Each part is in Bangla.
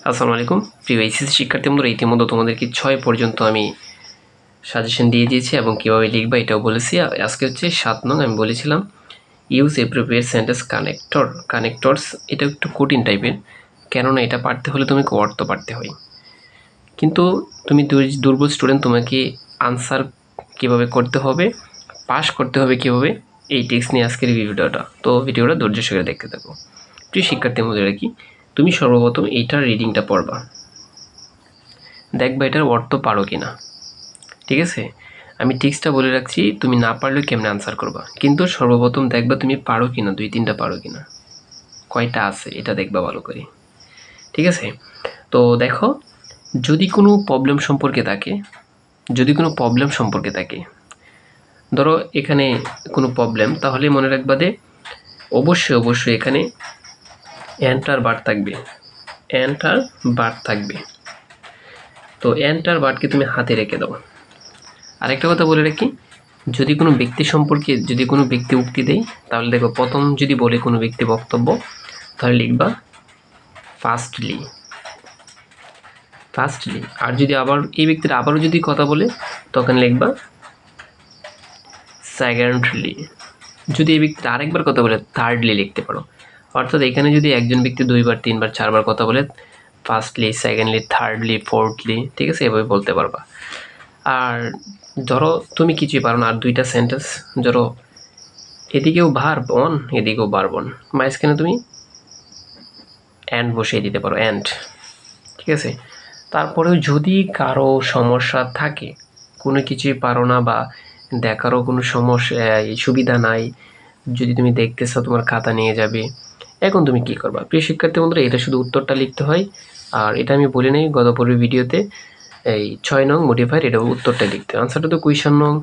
আসসালামু আলাইকুম প্রিয় এইচএসসি শিক্ষার্থী বন্ধুরা, ইতিমধ্যে তোমাদেরকে 6 পর্যন্ত আমি সাজেশন দিয়ে দিয়েছি এবং কীভাবে লিখবা এটাও বলেছি। আজকে হচ্ছে 7 নং। আমি বলেছিলাম ইউজ এপ্রোপ্রিয়েট সেন্টেন্স কানেক্টরস। এটা একটু কঠিন টাইপের, কেননা এটা পারতে হলে তোমাকে অর্থ পারতে হয়। কিন্তু তুমি দুর্বল স্টুডেন্ট, তোমাকে আনসার কীভাবে করতে হবে, পাস করতে হবে কীভাবে, এই টিক্স নিয়ে আজকের ভিডিওটা। তো ভিডিওটা ধৈর্য সহকারে দেখতে থাকো। প্রিয় শিক্ষার্থী বন্ধুরা, কি তুমি সর্বপ্রথম এইটার রিডিংটা পড়বা, দেখবা এটার অর্থ পারো কিনা। ঠিক আছে, আমি টিক্সটা বলে রাখছি, তুমি না পারলেও কেমনে আনসার করবা, কিন্তু সর্বপ্রথম দেখবা তুমি পারো কিনা, 2-3টা পারো কিনা, কয়টা আছে এটা দেখবা ভালো করে। ঠিক আছে, তো দেখো, যদি কোনো প্রবলেম সম্পর্কে থাকে, ধরো এখানে কোনো প্রবলেম, তাহলে মনে রাখবা যে অবশ্যই এখানে এন্টার বার থাকবে। তো এন্টার বারকে তুমি হাতে রেখে দাও। আরেকটা কথা বলে রাখি, যদি কোনো ব্যক্তি উক্তি দেয়, তাহলে দেখো প্রথম যদি বলে কোনো ব্যক্তি বক্তব্য, তাহলে লিখবা ফার্স্টলি। আর যদি আবার এই ব্যক্তির আবারও যদি কথা বলে, তখন লিখবা সেকেন্ডলি। যদি এই ব্যক্তির আরেকবার কথা বলে, থার্ডলি লিখতে পারো। অর্থাৎ এখানে যদি একজন ব্যক্তি 2বার 3বার 4বার কথা বলে, ফার্স্টলি, সেকেন্ডলি, থার্ডলি, ফোর্থলি, ঠিক আছে, এভাবে বলতে পারবা। আর ধরো তুমি কিছুই পারো না, আর 2টা সেন্টেন্স, ধরো এদিকেও ভার্ব অন, এদিকেও ভার্ব অন, মাঝখানে তুমি অ্যান্ড বসিয়ে দিতে পারো, অ্যান্ড। ঠিক আছে, তারপরেও যদি কারো সমস্যা থাকে, কোনো কিছুই পারো না বা দেখারও কোনো সুবিধা নাই, যদি তুমি দেখতেছো তোমার খাতা নিয়ে যাবে, এখন তুমি কি করবা? প্রিয় শিক্ষার্থী বন্ধুরা, এটা শুধু উত্তরটা লিখতে হয়। আর এটা আমি বলি নাই গত পরের ভিডিওতে, এই 6 নং মডিফায়ার, এটা উত্তরটা লিখতে হয়। আনসারটা তো কোয়েশ্চন নং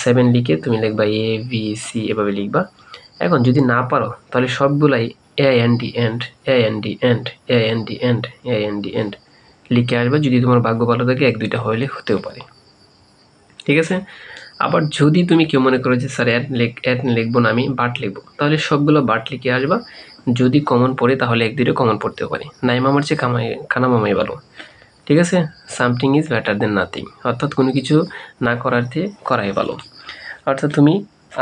7 লিখে তুমি লিখবা এ বি সি, এভাবে লিখবা। এখন যদি না পারো, তাহলে সবগুলাই এন্ড লিখে আসবে। যদি তোমার ভাগ্য ভালো থাকে, 1-2টা হইলে হতেও পারে। ঠিক আছে, আবার যদি তুমি কেউ মনে করো যে স্যার অ্যাড লিখবো না, আমি বাট লিখবো, তাহলে সবগুলো বাট লিখে আসবা। যদি কমন পড়ে, তাহলে 1-2টা কমন পড়তেও পারে। নাই মামার চেয়ে খানা মামাই ভালো। ঠিক আছে, something is better then nothing, অর্থাৎ কোনো কিছু না করার চেয়ে করাই ভালো। অর্থাৎ তুমি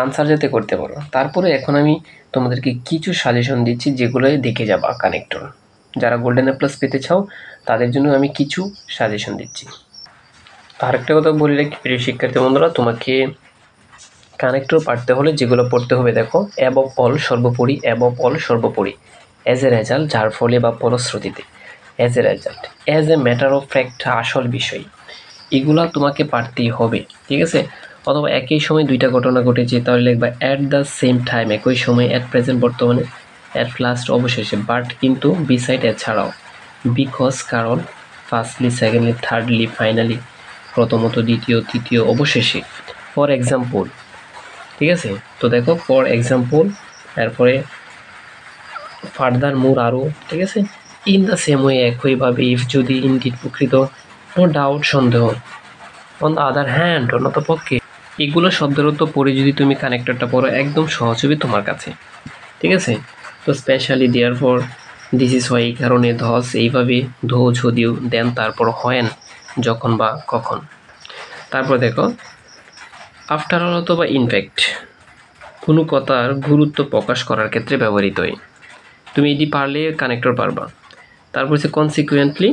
আনসার যাতে করতে পারো। তারপরে এখন আমি তোমাদেরকে কিছু সাজেশন দিচ্ছি, যেগুলোই দেখে যাবা কানেক্টর। যারা গোল্ডেন প্লাস পেতে চাও, তাদের জন্য আমি কিছু সাজেশন দিচ্ছি। আরেকটা কথা বলে রাখি, প্রিয় শিক্ষার্থী বন্ধুরা, তোমাকে কানেক্টর পারতে হলে যেগুলো পড়তে হবে, দেখো অ্যাবভ অল, সর্বোপরি, অ্যাজ এ রেজাল্ট, যার ফলে বা ফলশ্রুতিতে, as a result, as a matter of fact, আসল বিষয়, এগুলো তোমাকে পারতেই হবে। ঠিক আছে, অথবা একই সময় 2টা ঘটনা ঘটেছে, তাহলে লিখবা অ্যাট দ্য সেম টাইম, একই সময়, অ্যাট প্রেজেন্ট, বর্তমানে, অ্যাট লাস্ট, অবশেষে, বাট, কিন্তু, বিসাইড, এছাড়াও, বিকজ, কারণ, ফার্স্টলি, সেকেন্ডলি, থার্ডলি, ফাইনালি, প্রথমত, দ্বিতীয়, তৃতীয়, অবশেষে, ফর এক্সাম্পল। ঠিক আছে, তো দেখো ফর এক্সাম্পল, তারপরে ফার্দার, মোর, আরও। ঠিক আছে, ইন দ্য সেম ওয়ে, একইভাবে, ইফ, যদি, ইনডিড, প্রকৃত, নো ডাউট, সন্দেহ, অন দ্য আদার হ্যান্ড, অন্যতপক্ষে। এগুলো শব্দের অর্থ পড়ে যদি তুমি কানেক্টরটা পড়ো, একদম সহজ হবে তোমার কাছে। ঠিক আছে, তো specially, therefore, this is why, এই কারণে, ধস, এইভাবে, ধো, যদিও, দেন, তারপর, হয়েন, যখন বা কখন। তারপর দেখো আফটার অল অথবা ইনফ্যাক্ট, কোনো কথার গুরুত্ব প্রকাশ করার ক্ষেত্রে ব্যবহৃত হয়। তুমি এটি পারলে কানেক্টর পারবা। তারপর হচ্ছে কনসিকুয়েন্টলি,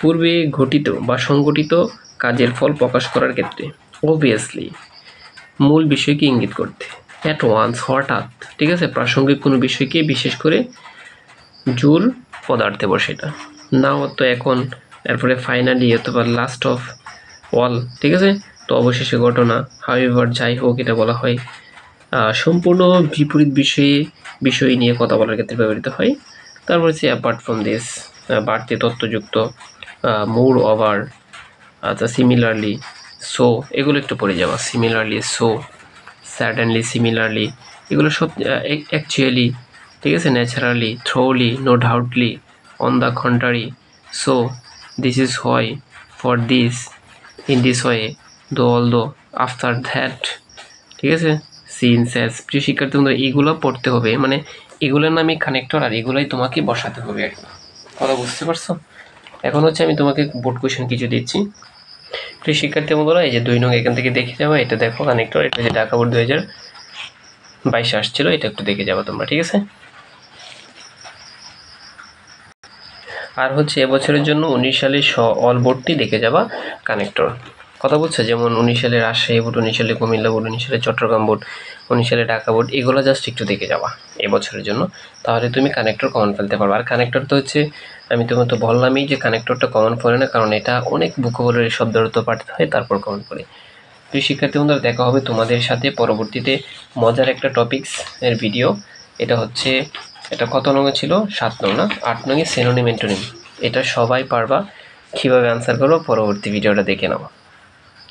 পূর্বে ঘটিত বা সংঘটিত কাজের ফল প্রকাশ করার ক্ষেত্রে। অবভিয়াসলি, মূল বিষয়কে ইঙ্গিত করতে। অ্যাট ওয়ান্স, হঠাৎ। ঠিক আছে, প্রাসঙ্গিক কোনো বিষয়কে, বিশেষ করে জোর পদার্থে বসে এটা। নাও, তো এখন, তারপরে ফাইনালি অথবা লাস্ট অফ অল। ঠিক আছে, তো অবশেষে, ঘটনা। হাউএভার, যাই হোক, এটা বলা হয় সম্পূর্ণ বিপরীত বিষয় নিয়ে কথা বলার ক্ষেত্রে ব্যবহৃত হয়। তারপর হচ্ছে অ্যাপার্ট ফ্রম দিস, বাড়তি তথ্যযুক্ত, মোর ওভার, আচ্ছা, সিমিলারলি, সো, এগুলো একটু পড়ে যাওয়া। সিমিলারলি, সো, সাডেনলি, সিমিলারলি, এগুলো সব অ্যাকচুয়ালি। ঠিক আছে, naturally, thoroughly, no doubtly, on the contrary, so, this is why, for this, in this way, though, all though, after that. ঠিক আছে, সিনস, অ্যাজ। প্রিয় শিক্ষার্থী বন্ধুরা, এগুলো পড়তে হবে, মানে এগুলোর নামই কানেক্টর, আর এগুলোই তোমাকে বসাতে হবে আর কি। কথা বুঝতে পারছো? এখন হচ্ছে আমি তোমাকে বোর্ড কোয়েশ্চেন কিছু দিচ্ছি। প্রিয় শিক্ষার্থী বন্ধুরা, এই যে 2 নং এখান থেকে দেখে যাওয়া, এটা দেখো কানেক্টর, এটা যে ঢাকা বোর্ড 2022 আসছিল, এটা একটু দেখে যাবো তোমরা, ঠিক আছে। আর হচ্ছে এবছরের জন্য 19 সালের অল বোর্ডটি দেখে যাবা কানেক্টর, কথা বলছে, যেমন 19 সালে রাজশাহী বোর্ড, 19 সালে কুমিল্লা বোর্ড, 19 সালে চট্টগ্রাম বোর্ড, 19 সালে ঢাকা বোর্ড, এগুলো জাস্ট একটু দেখে যাবা এবছরের জন্য, তাহলে তুমি কানেক্টর কমন ফেলতে পারবে। আর কানেক্টর তো হচ্ছে, আমি তোমাকে তো বললামই যে কানেক্টরটা কমন পড়ে না, কারণ এটা অনেক ভোকাবুলারি শব্দের অর্থ পাঠতে হয়, তারপর কমন পড়ে। প্রিয় শিক্ষার্থী বন্ধুরা, দেখা হবে তোমাদের সাথে পরবর্তীতে মজার একটা টপিকস এর ভিডিও। এটা হচ্ছে, এটা কত নঙে ছিল, 7 নং না 8 নঙে সিনোনিম অ্যান্টোনিম। এটা সবাই পারবা, কীভাবে অ্যান্সার করবো পরবর্তী ভিডিওটা দেখে নাও।